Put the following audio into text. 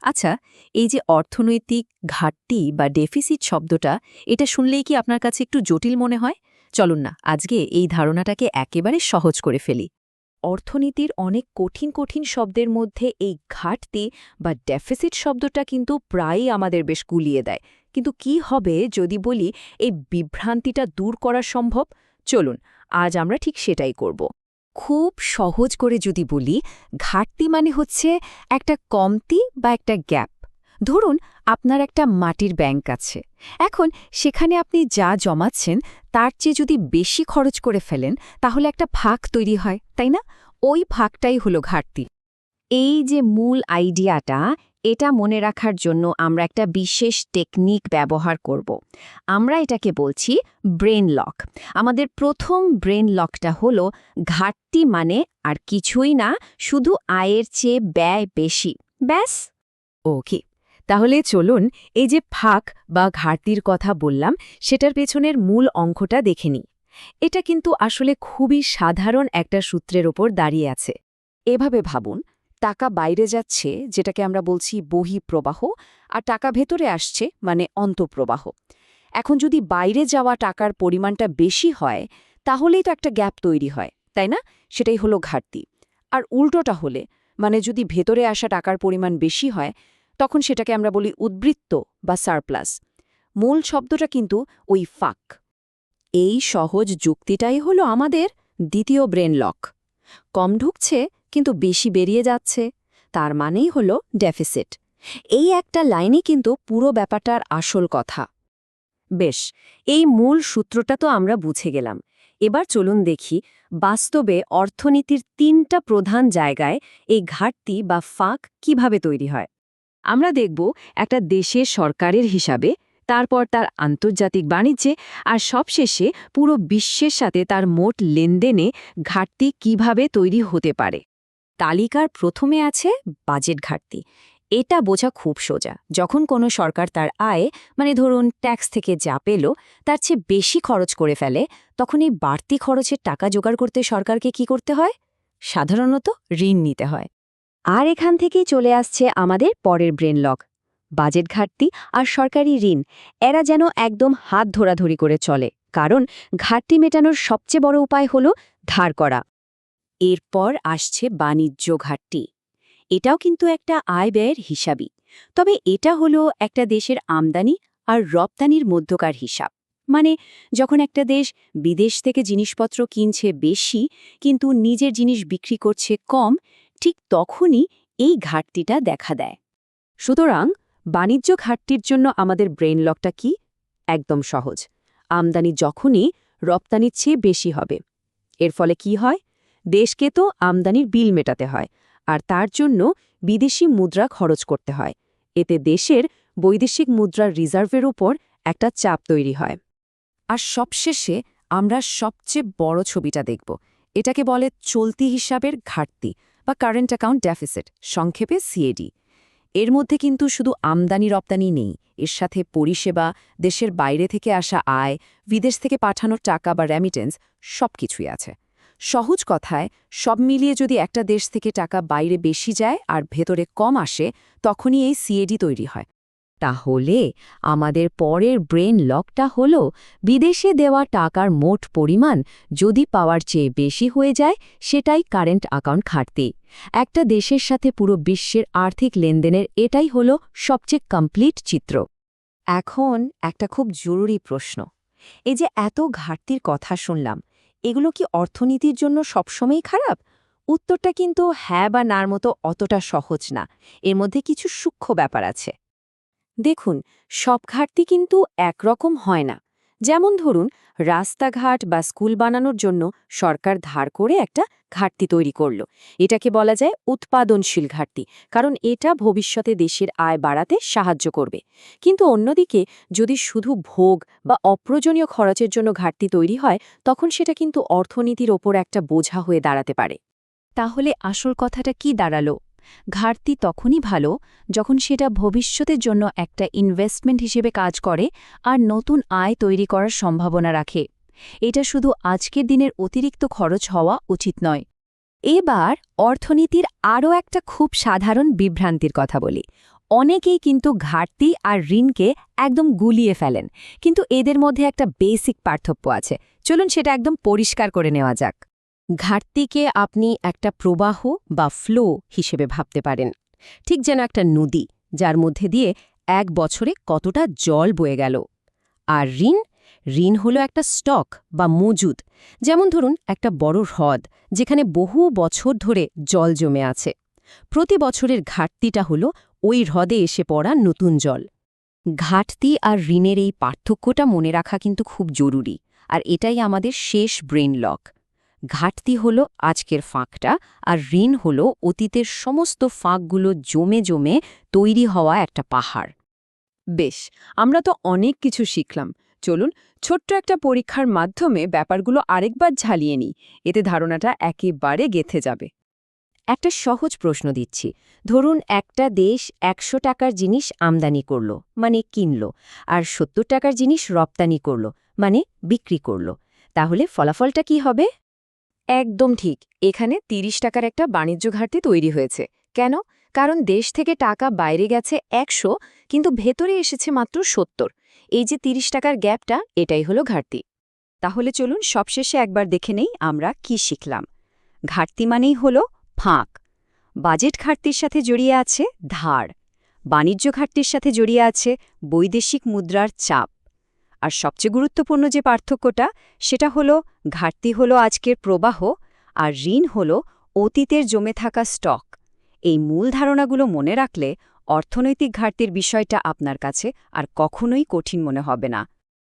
আচ্ছা, এই যে অর্থনৈতিক ঘাটতি বা ডেফিসিট শব্দটা, এটা শুনলেই কি আপনার কাছে একটু জটিল মনে হয়? চলুন না, আজকে এই ধারণাটাকে একেবারে সহজ করে ফেলি। অর্থনীতির অনেক কঠিন কঠিন শব্দের মধ্যে এই ঘাটতি বা ডেফিসিট শব্দটা কিন্তু প্রায়ই আমাদের বেশ গুলিয়ে দেয়। কিন্তু কি হবে যদি বলি এই বিভ্রান্তিটা দূর করা সম্ভব? চলুন, আজ আমরা ঠিক সেটাই করব। খুব সহজ করে যদি বলি, ঘাটতি মানে হচ্ছে একটা কমতি বা একটা গ্যাপ। ধরুন, আপনার একটা মাটির ব্যাংক আছে। এখন সেখানে আপনি যা জমাচ্ছেন তার চেয়ে যদি বেশি খরচ করে ফেলেন, তাহলে একটা ফাঁক তৈরি হয়, তাই না? ওই ফাঁকটাই হলো ঘাটতি। এই যে মূল আইডিয়াটা, এটা মনে রাখার জন্য আমরা একটা বিশেষ টেকনিক ব্যবহার করব। আমরা এটাকে বলছি ব্রেন লক। আমাদের প্রথম ব্রেন লকটা হলো ঘাটতি মানে আর কিছুই না, শুধু আয়ের চেয়ে ব্যয় বেশি। ব্যাস। ওকে, তাহলে চলুন এই যে ফাঁক বা ঘাটতির কথা বললাম, সেটার পেছনের মূল অঙ্কটা দেখে নিই। এটা কিন্তু আসলে খুবই সাধারণ একটা সূত্রের ওপর দাঁড়িয়ে আছে। এভাবে ভাবুন, টাকা বাইরে যাচ্ছে, যেটাকে আমরা বলছি বহিঃপ্রবাহ, আর টাকা ভেতরে আসছে মানে অন্তঃপ্রবাহ। এখন যদি বাইরে যাওয়া টাকার পরিমাণটা বেশি হয়, তাহলেই তো একটা গ্যাপ তৈরি হয়, তাই না? সেটাই হলো ঘাটতি। আর উল্টোটা হলে, মানে যদি ভেতরে আসা টাকার পরিমাণ বেশি হয়, তখন সেটাকে আমরা বলি উদ্বৃত্ত বা সারপ্লাস। মূল শব্দটা কিন্তু ওই ফাঁক। এই সহজ যুক্তিটাই হলো আমাদের দ্বিতীয় ব্রেন লক। কম ঢুকছে কিন্তু বেশি বেরিয়ে যাচ্ছে, তার মানেই হলো ডেফিসিট। এই একটা লাইনই কিন্তু পুরো ব্যাপারটার আসল কথা। বেশ, এই মূল সূত্রটা তো আমরা বুঝে গেলাম। এবার চলুন দেখি বাস্তবে অর্থনীতির তিনটা প্রধান জায়গায় এই ঘাটতি বা ফাঁক কিভাবে তৈরি হয়। আমরা দেখব একটা দেশের সরকারের হিসাবে, তারপর তার আন্তর্জাতিক বাণিজ্যে, আর সবশেষে পুরো বিশ্বের সাথে তার মোট লেনদেনে ঘাটতি কিভাবে তৈরি হতে পারে। তালিকার প্রথমে আছে বাজেট ঘাটতি। এটা বোঝা খুব সোজা। যখন কোনো সরকার তার আয়, মানে ধরুন ট্যাক্স থেকে যা পেল, তার চেয়ে বেশি খরচ করে ফেলে, তখন এই বাড়তি খরচের টাকা জোগাড় করতে সরকারকে কি করতে হয়? সাধারণত ঋণ নিতে হয়। আর এখান থেকেই চলে আসছে আমাদের পরের ব্রেন লক, বাজেট ঘাটতি আর সরকারি ঋণ। এরা যেন একদম হাত ধরাধরি করে চলে, কারণ ঘাটতি মেটানোর সবচেয়ে বড় উপায় হলো ধার করা। এরপর আসছে বাণিজ্য ঘাটতি। এটাও কিন্তু একটা আয় ব্যয়ের হিসাবই। তবে এটা হলো একটা দেশের আমদানি আর রপ্তানির মধ্যকার হিসাব। মানে যখন একটা দেশ বিদেশ থেকে জিনিসপত্র কিনছে বেশি, কিন্তু নিজের জিনিস বিক্রি করছে কম, ঠিক তখনই এই ঘাটতিটা দেখা দেয়। সুতরাং বাণিজ্য ঘাটতির জন্য আমাদের ব্রেইন লকটা কি? একদম সহজ। আমদানি যখনই রপ্তানির চেয়ে বেশি হবে, এর ফলে কি হয়? দেশকে তো আমদানির বিল মেটাতে হয়, আর তার জন্য বিদেশি মুদ্রা খরচ করতে হয়। এতে দেশের বৈদেশিক মুদ্রার রিজার্ভের উপর একটা চাপ তৈরি হয়। আর সবশেষে আমরা সবচেয়ে বড় ছবিটা দেখব। এটাকে বলে চলতি হিসাবের ঘাটতি বা কারেন্ট অ্যাকাউন্ট ডেফিসিট, সংক্ষেপে সিএডি। এর মধ্যে কিন্তু শুধু আমদানি রপ্তানি নেই, এর সাথে পরিষেবা, দেশের বাইরে থেকে আসা আয়, বিদেশ থেকে পাঠানোর টাকা বা রেমিটেন্স, সবকিছুই আছে। সহজ কথায়, সব মিলিয়ে যদি একটা দেশ থেকে টাকা বাইরে বেশি যায় আর ভেতরে কম আসে, তখনই এই সিএডি তৈরি হয়। তাহলে আমাদের পরের ব্রেন লকটা হলো, বিদেশে দেওয়া টাকার মোট পরিমাণ যদি পাওয়ার চেয়ে বেশি হয়ে যায়, সেটাই কারেন্ট অ্যাকাউন্ট ঘাটতি। একটা দেশের সাথে পুরো বিশ্বের আর্থিক লেনদেনের এটাই হলো সবচেয়ে কমপ্লিট চিত্র। এখন একটা খুব জরুরি প্রশ্ন, এই যে এত ঘাটতির কথা শুনলাম, এগুলো কি অর্থনীতির জন্য সবসময়ই খারাপ? উত্তরটা কিন্তু হ্যাঁ বা নার মতো অতটা সহজ না। এর মধ্যে কিছু সূক্ষ্ম ব্যাপার আছে। দেখুন, সব ঘাটতি কিন্তু একরকম হয় না। যেমন ধরুন, রাস্তাঘাট বা স্কুল বানানোর জন্য সরকার ধার করে একটা ঘাটতি তৈরি করল। এটাকে বলা যায় উৎপাদনশীল ঘাটতি, কারণ এটা ভবিষ্যতে দেশের আয় বাড়াতে সাহায্য করবে। কিন্তু অন্যদিকে যদি শুধু ভোগ বা অপ্রয়োজনীয় খরচের জন্য ঘাটতি তৈরি হয়, তখন সেটা কিন্তু অর্থনীতির ওপর একটা বোঝা হয়ে দাঁড়াতে পারে। তাহলে আসল কথাটা কি দাঁড়ালো? ঘাটতি তখনই ভালো যখন সেটা ভবিষ্যতের জন্য একটা ইনভেস্টমেন্ট হিসেবে কাজ করে আর নতুন আয় তৈরি করার সম্ভাবনা রাখে। এটা শুধু আজকের দিনের অতিরিক্ত খরচ হওয়া উচিত নয়। এবার অর্থনীতির আরও একটা খুব সাধারণ বিভ্রান্তির কথা বলি, অনেকেই কিন্তু ঘাটতি আর ঋণকে একদম গুলিয়ে ফেলেন, কিন্তু এদের মধ্যে একটা বেসিক পার্থক্য আছে। চলুন সেটা একদম পরিষ্কার করে নেওয়া যাক। ঘাটতিকে আপনি একটা প্রবাহ বা ফ্লো হিসেবে ভাবতে পারেন, ঠিক যেন একটা নদী যার মধ্যে দিয়ে এক বছরে কতটা জল বয়ে গেল। আর ঋণ হলো একটা স্টক বা মজুদ, যেমন ধরুন একটা বড় হ্রদ যেখানে বহু বছর ধরে জল জমে আছে। প্রতি বছরের ঘাটতিটা হলো ওই হ্রদে এসে পড়া নতুন জল। ঘাটতি আর ঋণের এই পার্থক্যটা মনে রাখা কিন্তু খুব জরুরি, আর এটাই আমাদের শেষ ব্রেন লক। ঘাটতি হলো আজকের ফাঁকটা, আর ঋণ হলো অতীতের সমস্ত ফাঁকগুলো জমে জমে তৈরি হওয়া একটা পাহাড়। বেশ, আমরা তো অনেক কিছু শিখলাম। চলুন ছোট্ট একটা পরীক্ষার মাধ্যমে ব্যাপারগুলো আরেকবার ঝালিয়ে নিই, এতে ধারণাটা একেবারে গেঁথে যাবে। একটা সহজ প্রশ্ন দিচ্ছি। ধরুন একটা দেশ ১০০ টাকার জিনিস আমদানি করল, মানে কিনল, আর ৭০ টাকার জিনিস রপ্তানি করল, মানে বিক্রি করল। তাহলে ফলাফলটা কি হবে? একদম ঠিক, এখানে ৩০ টাকার একটা বাণিজ্য ঘাটতি তৈরি হয়েছে। কেন? কারণ দেশ থেকে টাকা বাইরে গেছে ১০০, কিন্তু ভেতরে এসেছে মাত্র ৭০। এই যে ৩০ টাকার গ্যাপটা, এটাই হলো ঘাটতি। তাহলে চলুন সবশেষে একবার দেখে নেই আমরা কি শিখলাম। ঘাটতি মানেই হলো ফাঁক। বাজেট ঘাটতির সাথে জড়িয়ে আছে ধার। বাণিজ্য ঘাটতির সাথে জড়িয়ে আছে বৈদেশিক মুদ্রার চাপ। আর সবচেয়ে গুরুত্বপূর্ণ যে পার্থক্যটা, সেটা হলো ঘাটতি হলো আজকের প্রবাহ, আর ঋণ হলো অতীতের জমে থাকা স্টক। এই মূল ধারণাগুলো মনে রাখলে অর্থনৈতিক ঘাটতির বিষয়টা আপনার কাছে আর কখনোই কঠিন মনে হবে না।